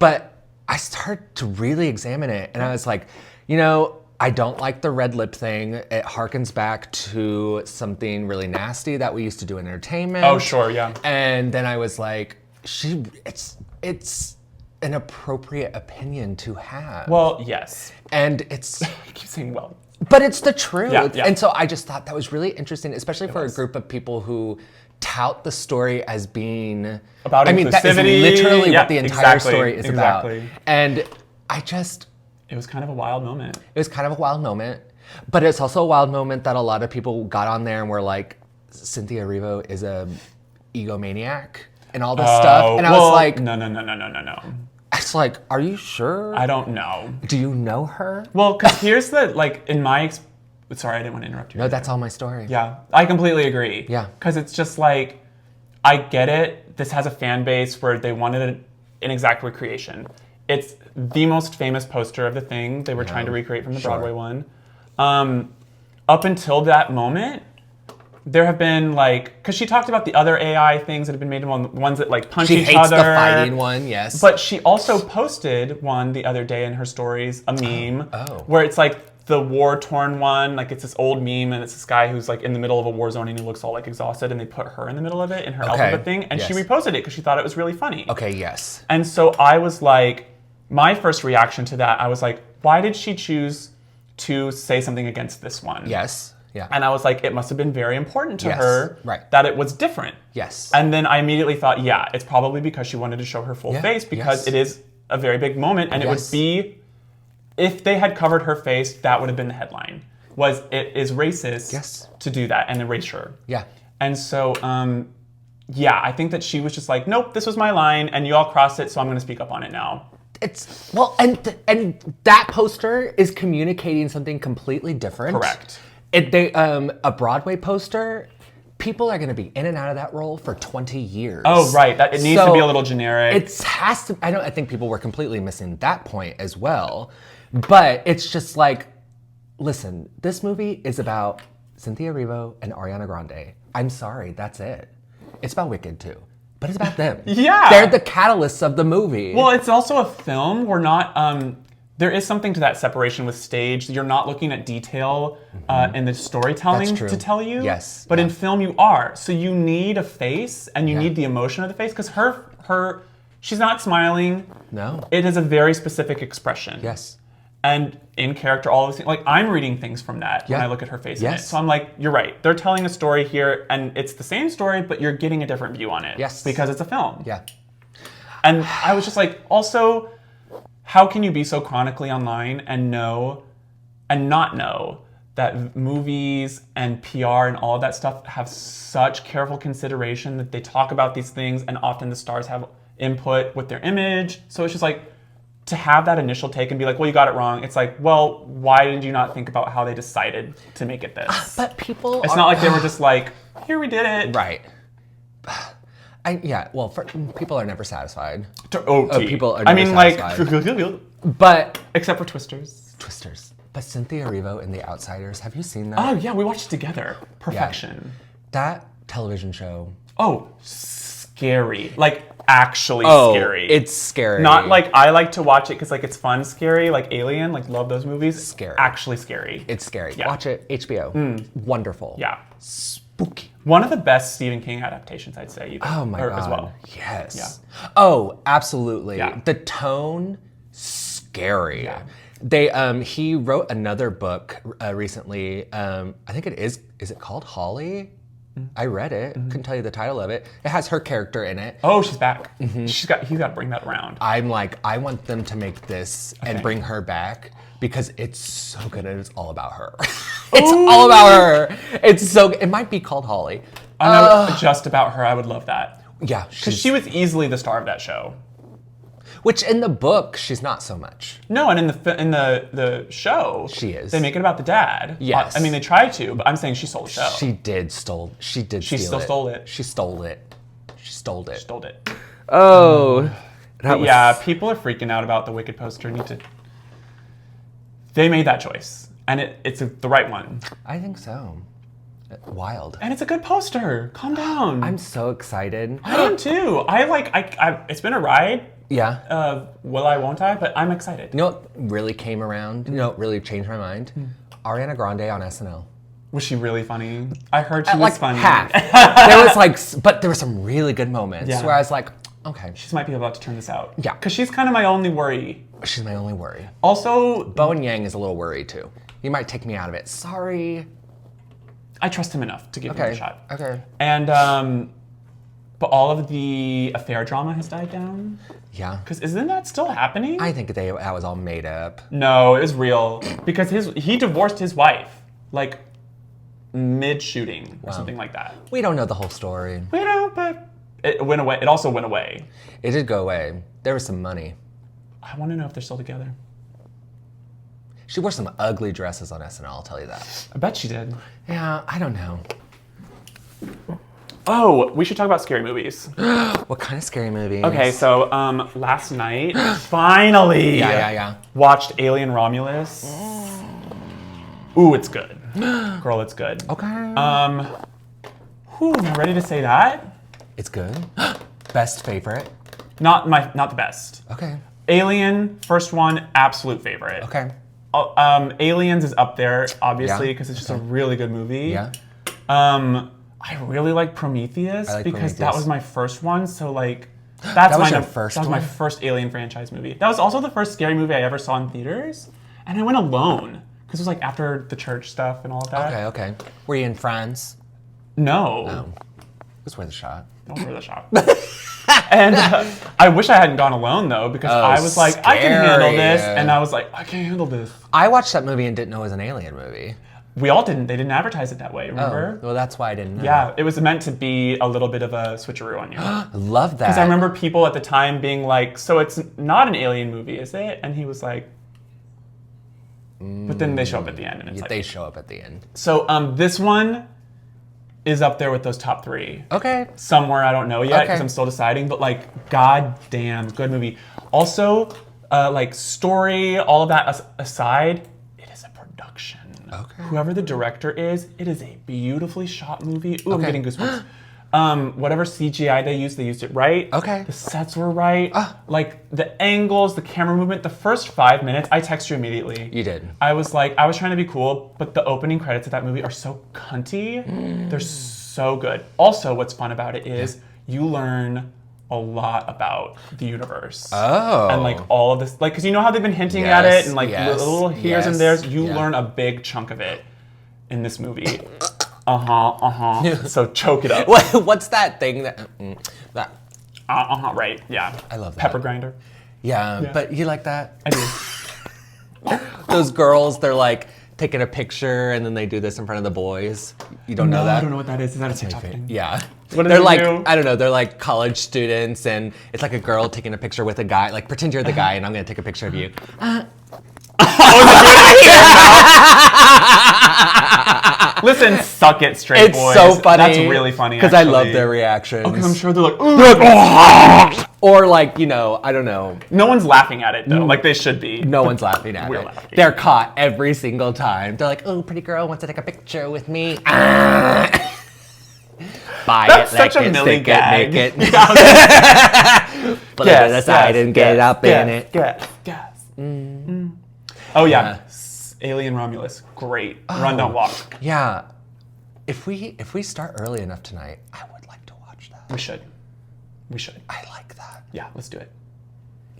But I started to really examine it, and I was like, you know, I don't like the red lip thing. It harkens back to something really nasty that we used to do in entertainment. Oh, sure, yeah. And then I was like, it's an appropriate opinion to have. Well, yes. And it's... I keep saying well. But it's the truth. Yeah, yeah. And so I just thought that was really interesting, especially for a group of people who tout the story as being... About I mean, that is inclusivity. literally Yeah, what the entire story is exactly. about. And I just... It was kind of a wild moment. It was kind of a wild moment. But it's also a wild moment that a lot of people got on there and were like, Cynthia Erivo is a egomaniac and all this stuff. And I was like... No. It's like, are you sure? I don't know. Do you know her? Well, because here's the, like, in my... Sorry, I didn't want to interrupt you. No, that's all my story. Yeah, I completely agree. Yeah. Because it's just like, I get it. This has a fan base where they wanted an exact recreation. It's the most famous poster of the thing they were trying to recreate from the Broadway one. Up until that moment, there have been like, because she talked about the other AI things that have been made, ones that like punch each other. She hates the fighting one, yes. But she also posted one the other day in her stories, a meme, where it's like the war-torn one, like it's this old meme and it's this guy who's like in the middle of a war zone and he looks all like exhausted and they put her in the middle of it in her alphabet thing and she reposted it because she thought it was really funny. Okay, yes. And so I was like, my first reaction to that, I was like, why did she choose to say something against this one? Yes. Yeah. And I was like, it must have been very important to her that it was different. Yes. And then I immediately thought, yeah, it's probably because she wanted to show her full face because it is a very big moment. And it would be, if they had covered her face, that would have been the headline. Was it is racist to do that and erase her. Yeah. And so, yeah, I think that she was just like, nope, this was my line and you all crossed it, so I'm going to speak up on it now. It's, well, and that poster is communicating something completely different. Correct. A Broadway poster, people are going to be in and out of that role for 20 years. Oh, right. It needs to be a little generic. It has to. I think people were completely missing that point as well. But it's just like, listen, this movie is about Cynthia Erivo and Ariana Grande. I'm sorry, that's it. It's about Wicked too. But it's about them. Yeah. They're the catalysts of the movie. Well, it's also a film. We're not... there is something to that separation with stage. You're not looking at detail in the storytelling to tell you. Yes. But in film, you are. So you need a face, and you need the emotion of the face, because she's not smiling. No. It is a very specific expression. Yes. and in character, all of these things. Like, I'm reading things from that when I look at her face in it. So I'm like, you're right. They're telling a story here, and it's the same story, but you're getting a different view on it. Yes. Because it's a film. Yeah. And I was just like, also, how can you be so chronically online and not know that movies and PR and all of that stuff have such careful consideration that they talk about these things, and often the stars have input with their image. So it's just like, to have that initial take and be like, well, you got it wrong. It's like, well, why did you not think about how they decided to make it this? But people It's not like they were just like, here, we did it. Right. People are never satisfied. People are never satisfied. like, but except for Twisters. But Cynthia Erivo in The Outsiders, have you seen that? Oh, yeah, we watched it together. Perfection. Yeah. That television show. Oh, scary. Like, actually scary. It's scary. Not like, I like to watch it because, like, it's fun scary, like Alien, like, love those movies. Scary. Actually scary. It's scary. Yeah. Watch it, HBO. Wonderful. Yeah. Spooky. One of the best Stephen King adaptations, I'd say. Even, oh my God. As well. Yes. Yeah. Oh, absolutely. Yeah. The tone, scary. Yeah. He wrote another book recently. I think it is it called Holly? I read it. Couldn't tell you the title of it. It has her character in it. Oh, she's back. He's got to bring that around. I'm like, I want them to make this and bring her back because it's so good and it's all about her. It's all about her. It might be called Holly. I know just about her. I would love that. Yeah. Because she was easily the star of that show. Which in the book, she's not so much. No, and in the show, she is. They make it about the dad. Yes. I mean, they try to, but I'm saying she stole the show. She still stole it. She stole it. She stole it. Stole it. Oh. Yeah, people are freaking out about the Wicked poster. They made that choice, and it's the right one. I think so. Wild. And it's a good poster. Calm down. I'm so excited. I am too. It's been a ride. Yeah. Will I, won't I? But I'm excited. You know what really came around? You know what really changed my mind? Ariana Grande on SNL. Was she really funny? I heard she was funny. Half. But there were some really good moments where I was like, okay. She might be about to turn this out. Yeah. Because she's kind of my only worry. She's my only worry. Also, Bowen Yang is a little worried too. He might take me out of it. Sorry. I trust him enough to give him a shot. Okay. And, but all of the affair drama has died down. Yeah. Because isn't that still happening? I think that was all made up. No, it was real. Because he divorced his wife, like, mid-shooting or something like that. We don't know the whole story. We don't, but it went away. It also went away. It did go away. There was some money. I want to know if they're still together. She wore some ugly dresses on SNL, I'll tell you that. I bet she did. Yeah, I don't know. Oh, we should talk about scary movies. What kind of scary movies? Okay, so last night, finally, watched Alien Romulus. Ooh, it's good. Girl, it's good. Okay. Am I ready to say that? It's good. Best favorite? Not the best. Okay. Alien, first one, absolute favorite. Okay. Aliens is up there, obviously, because it's just a really good movie. Yeah. I really like Prometheus because Prometheus. that was my first one. So like, that was my first Alien franchise movie. That was also the first scary movie I ever saw in theaters, and I went alone because it was like after the church stuff and all of that. Okay. Were you in France? No. No. It was worth a shot. That was worth a shot. And I wish I hadn't gone alone though, because I was like, I can handle this, and I was like, I can't handle this. I watched that movie and didn't know it was an Alien movie. We all didn't. They didn't advertise it that way, remember? Oh, well, that's why I didn't know. Yeah, it was meant to be a little bit of a switcheroo on you. Love that. Because I remember people at the time being like, so it's not an Alien movie, is it? And he was like, but then they show up at the end, and it's like... They show up at the end. So this one is up there with those top three. Okay. Somewhere, I don't know yet, because I'm still deciding, but like, goddamn, good movie. Also, like, story, all of that aside, it is a production. Okay. Whoever the director is, it is a beautifully shot movie. Ooh, I'm getting goosebumps. Whatever CGI they used it right. Okay. The sets were right. Like, the angles, the camera movement, the first 5 minutes, I text you immediately. You did. I was trying to be cool, but the opening credits of that movie are so cunty. They're so good. Also, what's fun about it is you learn a lot about the universe. Oh. And like all of this, like, because you know how they've been hinting at it and like little here's and there's. You learn a big chunk of it in this movie. So choke it up. What's that thing that? Right. Yeah. I love that. Pepper grinder. Yeah, but you like that? I do. Those girls, they're like taking a picture and then they do this in front of the boys. You don't know that? I don't know what that is. Is that a TikTok thing? Yeah. What do they're they like, do? I don't know, they're like college students and it's like a girl taking a picture with a guy. Like, pretend you're the guy and I'm going to take a picture of you. Listen, suck it, straight It's boys. so funny. That's really funny, because I love their reactions. Because I'm sure they're like, oh. Or like, you know, I don't know. No one's laughing at it though, like they should be. No one's laughing at We're it. laughing. They're caught every single time. They're like, oh, pretty girl wants to take a picture with me. Buy That's it, like such a it, Millie stick gag. it, make it. Put it to the side and get up in it. Yes. Oh yeah. Alien Romulus, great. Run, don't walk. Yeah. If we start early enough tonight, I would like to watch that. We should. I like that. Yeah, let's do it.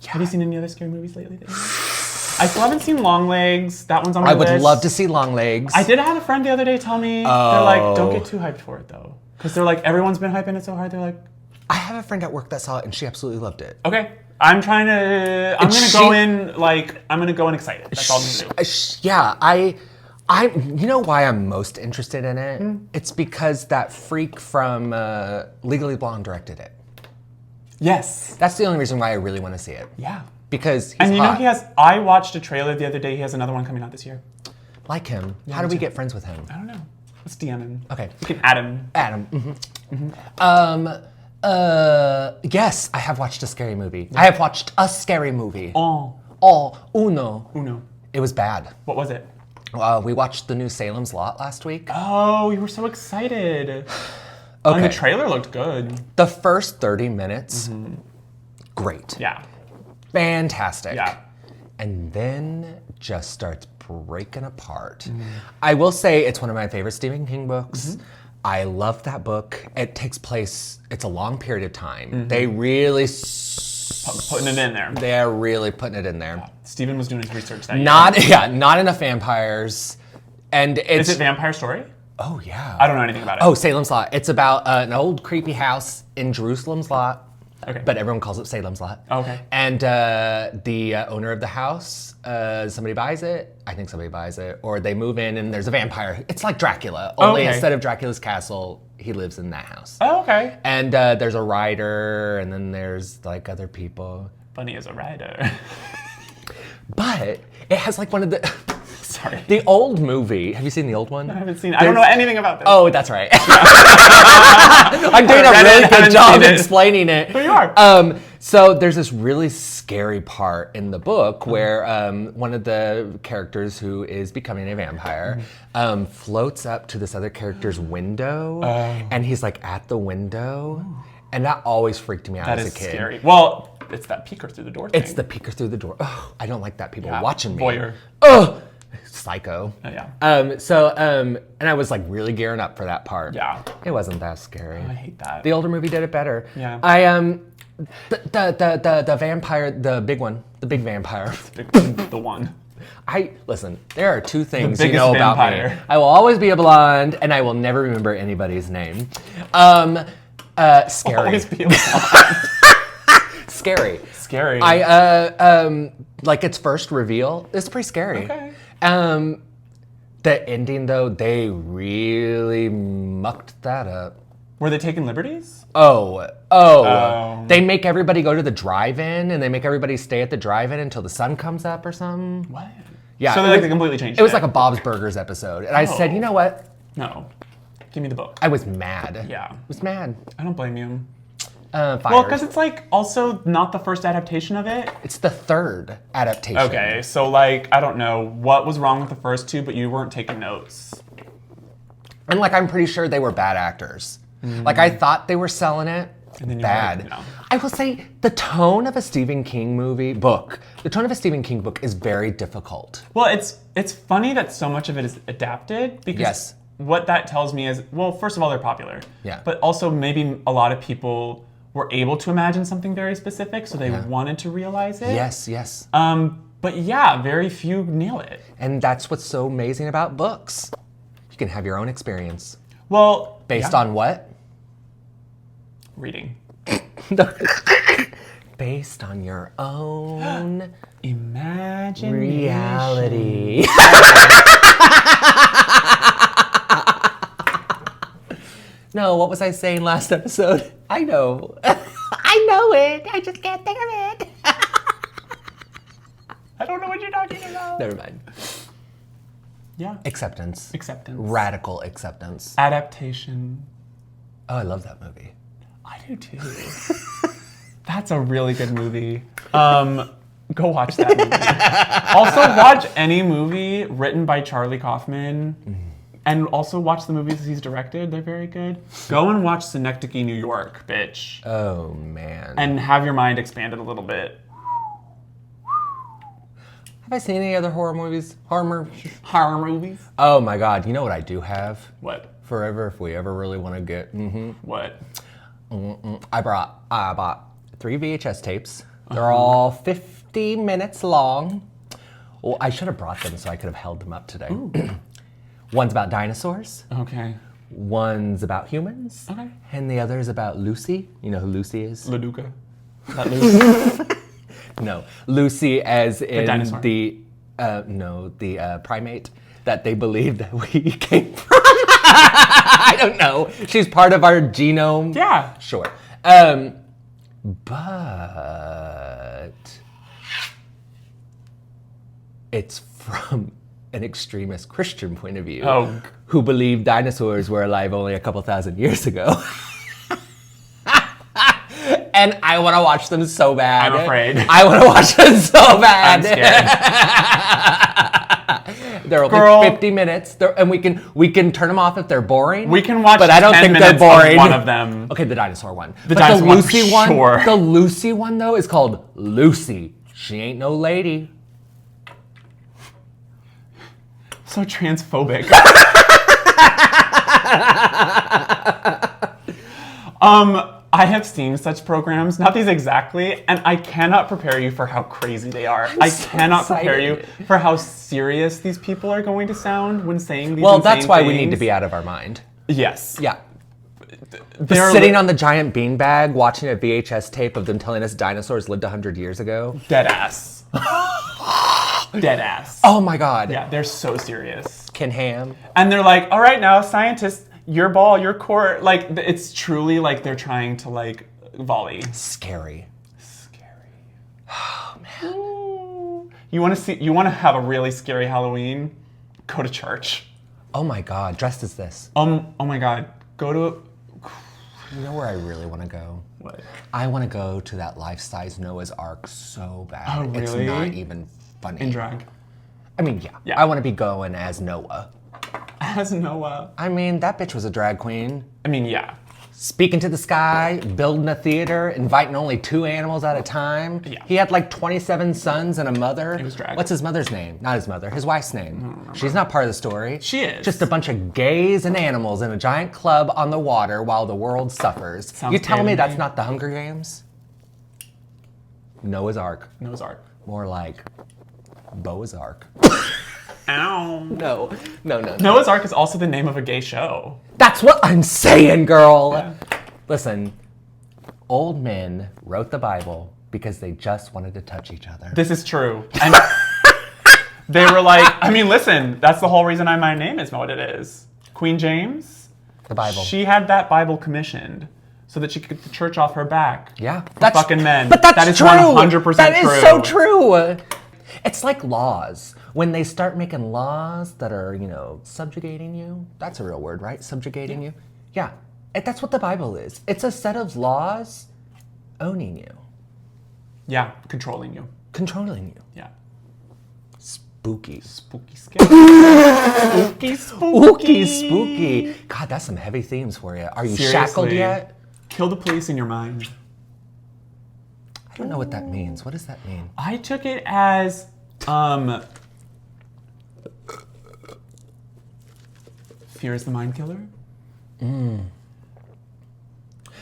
Yeah. Have you seen any other scary movies lately? I still haven't seen Longlegs. That one's on my I would list. love to see Longlegs. I did have a friend the other day tell me, they're like, don't get too hyped for it though. Because they're like, everyone's been hyping it so hard, they're like... I have a friend at work that saw it and she absolutely loved it. Okay. I'm going to go in excited. That's all I'm going to do. Yeah, you know why I'm most interested in it? It's because that freak from Legally Blonde directed it. Yes. That's the only reason why I really want to see it. Yeah. Because he's And you hot. know I watched a trailer the other day. He has another one coming out this year. Like him. How do we get friends with him? I don't know. Let's DM him. Okay. We can add him. Adam. Yes, I have watched a scary movie. I have watched a scary movie. Uno. It was bad. What was it? We watched the new Salem's Lot last week. Oh, you were so excited. Okay. And the trailer looked good. The first 30 minutes, great. Yeah. Fantastic. Yeah. And then just starts breaking apart. I will say it's one of my favorite Stephen King books. I love that book. It takes place, it's a long period of time. They really... Putting it in there. They're really putting it in there. Yeah. Steven was doing his research that year. Not enough vampires. And it's... Is it Vampire Story? Oh, yeah. I don't know anything about it. Oh, Salem's Lot. It's about an old creepy house in Jerusalem's Lot. Okay. But everyone calls it Salem's Lot. Okay. And the owner of the house, somebody buys it. I think somebody buys it. Or they move in and there's a vampire. It's like Dracula. Only instead of Dracula's castle, he lives in that house. Oh, okay. And there's a writer, and then there's like other people. Bunny is a rider. But it has like one of the... Sorry. The old movie. Have you seen the old one? I haven't seen it. I don't know anything about this. Oh, that's right. I'm doing a really good job explaining it. There you are. So there's this really scary part in the book where one of the characters who is becoming a vampire floats up to this other character's window, and he's like at the window, and that always freaked me out as a kid. That is scary. Well, it's that peeker through the door thing. It's the peeker through the door. Oh, I don't like that. People watching me. Voyeur. Oh. Psycho. Oh, yeah. And I was like really gearing up for that part. Yeah. It wasn't that scary. Oh, I hate that. The older movie did it better. Yeah. The vampire, the big one, the big vampire. The one. Listen, there are two things The you know biggest about vampire. me. I will always be a blonde, and I will never remember anybody's name. Scary. Always be a blonde. Scary. Scary. Like its first reveal, it's pretty scary. Okay. The ending though, they really mucked that up. Were they taking liberties? Oh. They make everybody go to the drive-in, and they make everybody stay at the drive-in until the sun comes up or something. What? Yeah. So they completely changed it. It was like a Bob's Burgers episode, and I said, you know what? No. Give me the book. I was mad. Yeah. I was mad. I don't blame you. Fired. Well, because it's like also not the first adaptation of it. It's the third adaptation. Okay, so like, I don't know what was wrong with the first two, but you weren't taking notes. And like, I'm pretty sure they were bad actors. Like, I thought they were selling it. And then you bad. Were like, no. I will say the tone of a Stephen King book is very difficult. Well, it's funny that so much of it is adapted because what that tells me is, well, first of all, they're popular. Yeah. But also maybe a lot of people were able to imagine something very specific, so they wanted to realize it. Yes. But yeah, very few nail it. And that's what's so amazing about books. You can have your own experience. Well, Based on what? Reading. Based on your own imagination. Reality. No, what was I saying last episode? I know. I know it. I just can't think of it. I don't know what you're talking about. Never mind. Yeah. Acceptance. Radical acceptance. Adaptation. Oh, I love that movie. I do too. That's a really good movie. Go watch that movie. Also, watch any movie written by Charlie Kaufman. And also watch the movies he's directed. They're very good. Go and watch Synecdoche, New York, bitch. Oh, man. And have your mind expanded a little bit. Have I seen any other horror movies? Horror movies? Oh, my God. You know what I do have? What? Forever, if we ever really want to get... What? I bought 3 VHS tapes. They're all 50 minutes long. Well, I should have brought them so I could have held them up today. One's about dinosaurs. Okay. One's about humans. Okay. And the other is about Lucy. You know who Lucy is? Laduca. Not Lucy. No. Lucy as in dinosaur. the primate that they believe that we came from. I don't know. She's part of our genome. Yeah. Sure. But it's from an extremist Christian point of view who believed dinosaurs were alive only a couple thousand years ago. And I want to watch them so bad. I'm afraid. I want to watch them so bad. I'm scared. They're only 50 minutes, and we can turn them off if they're boring. We can watch, but I don't 10 think minutes they're boring. Of one of them. Okay, the dinosaur one. The dinosaur Lucy one, sure. The Lucy one though is called Lucy. She ain't no lady. So transphobic. I have seen such programs, not these exactly, and I cannot prepare you for how crazy they are. I cannot prepare you for how serious these people are going to sound when saying these Well, insane that's why we things. need to be out of our mind. Yes. Yeah. They're sitting on the giant beanbag watching a VHS tape of them telling us dinosaurs lived 100 years ago. Dead ass. Dead ass. Oh my God. Yeah, they're so serious. Ken Ham. And they're like, all right now, scientists, your ball, your court. Like, it's truly like they're trying to like volley. Scary. Oh, man. You want to have a really scary Halloween? Go to church. Oh my God, dressed as this. Oh my God, go to... You know where I really want to go? What? I want to go to that life-size Noah's Ark so bad. Oh, really? It's not even funny. In drag. I mean, yeah. I want to be going as Noah. As Noah. I mean, that bitch was a drag queen. I mean, yeah. Speaking to the sky, building a theater, inviting only 2 animals at a time. Yeah. He had like 27 sons and a mother. He was drag. What's his mother's name? Not his mother, his wife's name. She's not part of the story. She is. Just a bunch of gays and animals in a giant club on the water while the world suffers. Sounds You telling gay me to that's not the Hunger Games? Noah's Ark. Noah's Ark. More like Boa's Ark. Ow. No. Noah's Ark is also the name of a gay show. That's what I'm saying, girl. Yeah. Listen, old men wrote the Bible because they just wanted to touch each other. This is true. And they were like, I mean, listen, that's the whole reason my name is what it is. Queen James. The Bible. She had that Bible commissioned so that she could get the church off her back. Yeah. That's fucking men. But that's that is true. 100% true. That is so true. It's like laws. When they start making laws that are, subjugating you. That's a real word, right? Subjugating you. Yeah. That's what the Bible is. It's a set of laws owning you. Yeah, controlling you. Controlling you. Yeah. Spooky. Spooky scary. Spooky. God, that's some heavy themes for you. Are you shackled yet? Kill the police in your mind. I don't know what that means. What does that mean? I took it as, fear is the mind killer.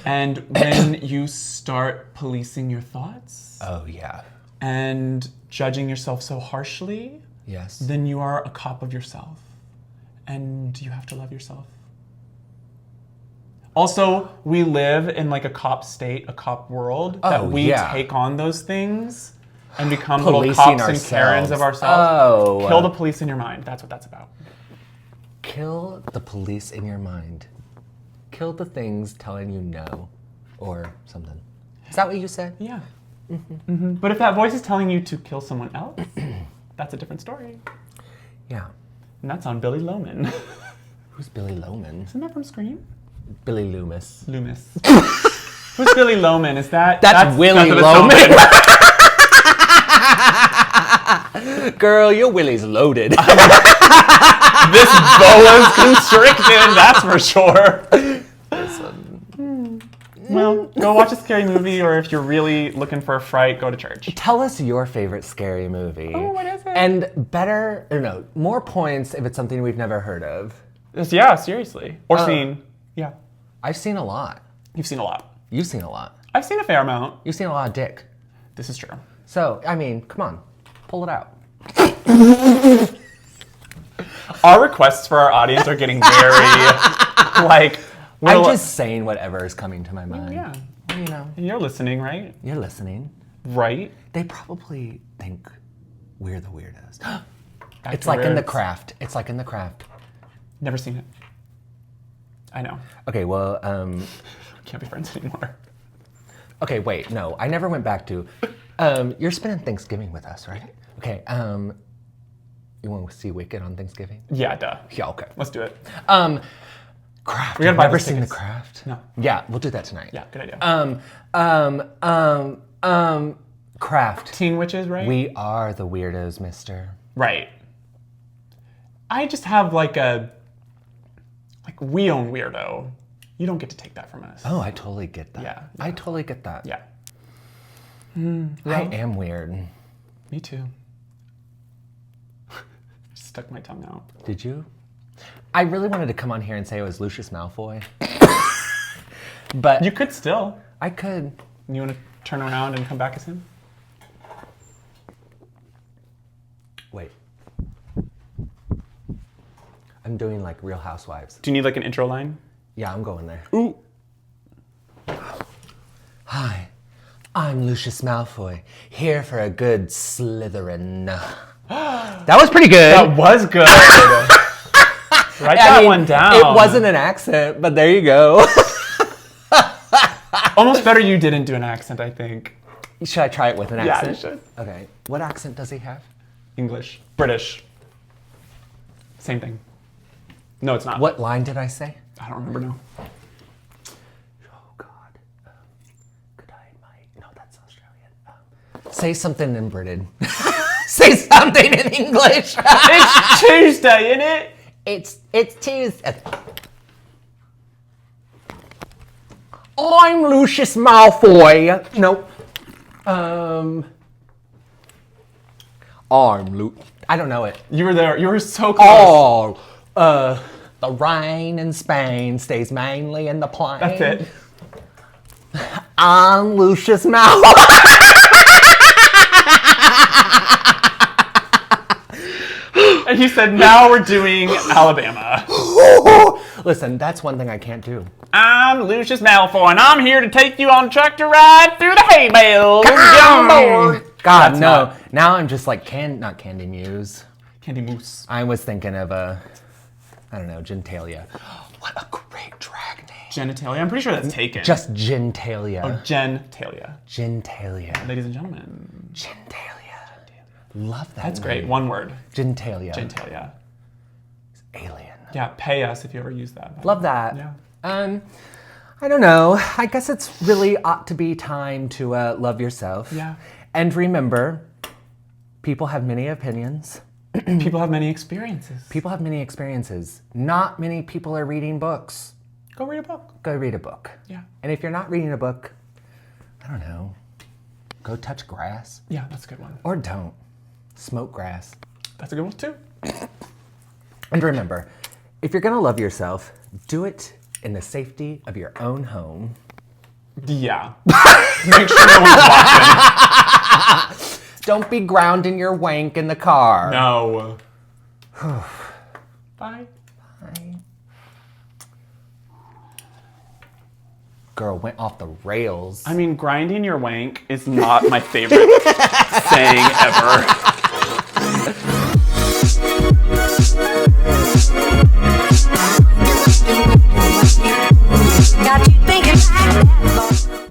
And when you start policing your thoughts Oh, yeah. and judging yourself so harshly, Yes. then you are a cop of yourself. And you have to love yourself. Also, we live in like a cop state, a cop world, that we take on those things and become little cops and Karens of ourselves. Oh. Kill the police in your mind. That's what that's about. Kill the police in your mind. Kill the things telling you no or something. Is that what you said? Yeah. But if that voice is telling you to kill someone else, that's a different story. Yeah. And that's on Billy Loman. Who's Billy Loman? Isn't that from Scream? Billy Loomis. Loomis. Who's Billy Loman? Is that... That's Willie Loman. Girl, your Willie's loaded. This boa's constricted, that's for sure. Well, go watch a scary movie, or if you're really looking for a fright, go to church. Tell us your favorite scary movie. Oh, what is it? And more points if it's something we've never heard of. Yeah, seriously. Or seen. Yeah. I've seen a lot. You've seen a lot. You've seen a lot. I've seen a fair amount. You've seen a lot of dick. This is true. So, I mean, come on. Pull it out. Our requests for our audience are getting very, like... I'm just saying whatever is coming to my mind. Yeah. You know. And you're listening, right? You're listening. Right? They probably think we're the weirdos. It's like in The Craft. It's like in The Craft. Never seen it. I know. Okay, well, Can't be friends anymore. okay, wait, no. I never went back to... you're spending Thanksgiving with us, right? Okay, you want to see Wicked on Thanksgiving? Yeah, duh. Yeah, okay. Let's do it. Craft. We gotta buy Have you ever those seen The tickets. Craft? No. Yeah, we'll do that tonight. Yeah, good idea. Craft. Teen Witches, right? We are the weirdos, mister. Right. I just have like we own weirdo. You don't get to take that from us. Oh, I totally get that. Yeah. I totally get that. Yeah. I am weird. Me too. Just stuck my tongue out. Did you? I really wanted to come on here and say it was Lucius Malfoy. But You could still. I could. You want to turn around and come back as him? Wait. I'm doing like Real Housewives. Do you need like an intro line? Yeah, I'm going there. Ooh. Hi, I'm Lucius Malfoy, here for a good Slytherin. That was pretty good. That was good. Write that one down. It wasn't an accent, but there you go. Almost better you didn't do an accent, I think. Should I try it with an Yeah, accent? you should. Okay. What accent does he have? English. British. Same thing. No, it's not. What line did I say? I don't remember now. Oh, God. Could I, no, that's Australian. Say something in Britain. Say something in English. It's Tuesday, innit? It's Tuesday. I'm Lucius Malfoy. No. I don't know it. You were there. You were so close. Oh, the rain in Spain stays mainly in the plain. That's it. I'm Lucius Malfoy. And he said, now we're doing Alabama. Listen, that's one thing I can't do. I'm Lucius Malfoy, and I'm here to take you on a tractor ride through the hay bales. Get on board. God, That's no. not- Now I'm just like, not Candy Muse. Candy Moose. I was thinking of I don't know, Genitalia. What a great drag name. Genitalia. I'm pretty sure that's taken. Just Genitalia. Oh, Genitalia. Genitalia. Ladies and gentlemen. Genitalia. Love that. That's name. great. One word. Genitalia. Genitalia. Alien. Yeah, pay us if you ever use that. Love that. Yeah. I don't know. I guess it's really ought to be time to love yourself. Yeah. And remember, people have many opinions. People have many experiences. People have many experiences. Not many people are reading books. Go read a book. Go read a book. Yeah. And if you're not reading a book, I don't know, go touch grass. Yeah, that's a good one. Or don't. Smoke grass. That's a good one too. And remember, if you're gonna love yourself, do it in the safety of your own home. Yeah. Make sure no one's watching. Don't be grounding your wank in the car. No. Bye. Bye. Girl went off the rails. I mean, grinding your wank is not my favorite saying ever.